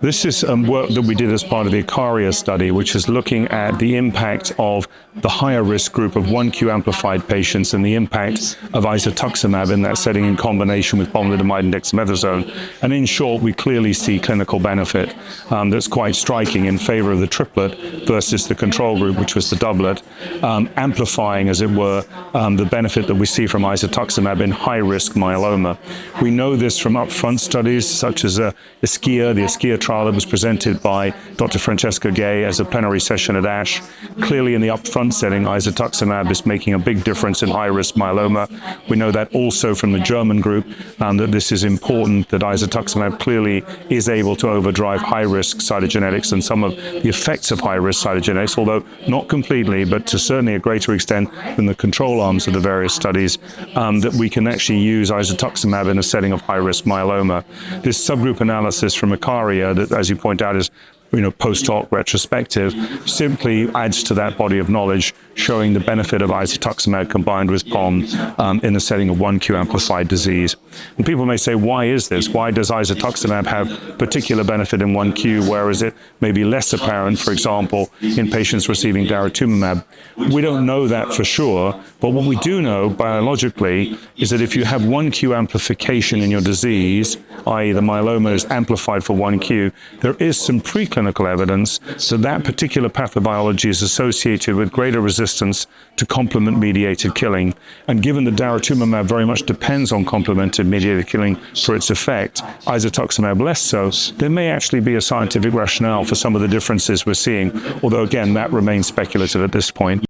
This is work that we did as part of the ICARIA study, which is looking at the impact of the higher risk group of 1Q amplified patients and the impact of isatuximab in that setting in combination with pomalidomide and dexamethasone. And in short, we clearly see clinical benefit that's quite striking in favor of the triplet versus the control group, which was the doublet, amplifying, as it were, the benefit that we see from isatuximab in high-risk myeloma. We know this from upfront studies such as ICARIA, the ICARIA trial that was presented by Dr. Francesca Gay as a plenary session at ASH. Clearly in the upfront setting, isatuximab is making a big difference in high-risk myeloma. We know that also from the German group, that this is important, that isatuximab clearly is able to overdrive high-risk cytogenetics and some of the effects of high-risk cytogenetics, although not completely, but to certainly a greater extent than the control arms of the various studies, that we can actually use isatuximab in a setting of high-risk myeloma. This subgroup analysis from ICARIA, that, as you point out, is post hoc retrospective, simply adds to that body of knowledge showing the benefit of isatuximab combined with POM in the setting of 1Q amplified disease. And people may say, why is this? Why does isatuximab have particular benefit in 1Q, whereas it may be less apparent, for example, in patients receiving daratumumab? We don't know that for sure, but what we do know biologically is that if you have 1Q amplification in your disease, i.e. the myeloma is amplified for 1Q, there is some preclinical evidence that that particular pathobiology is associated with greater resistance to complement-mediated killing. And given that daratumumab very much depends on complement-mediated killing for its effect, isatuximab less so, there may actually be a scientific rationale for some of the differences we're seeing, although again, that remains speculative at this point.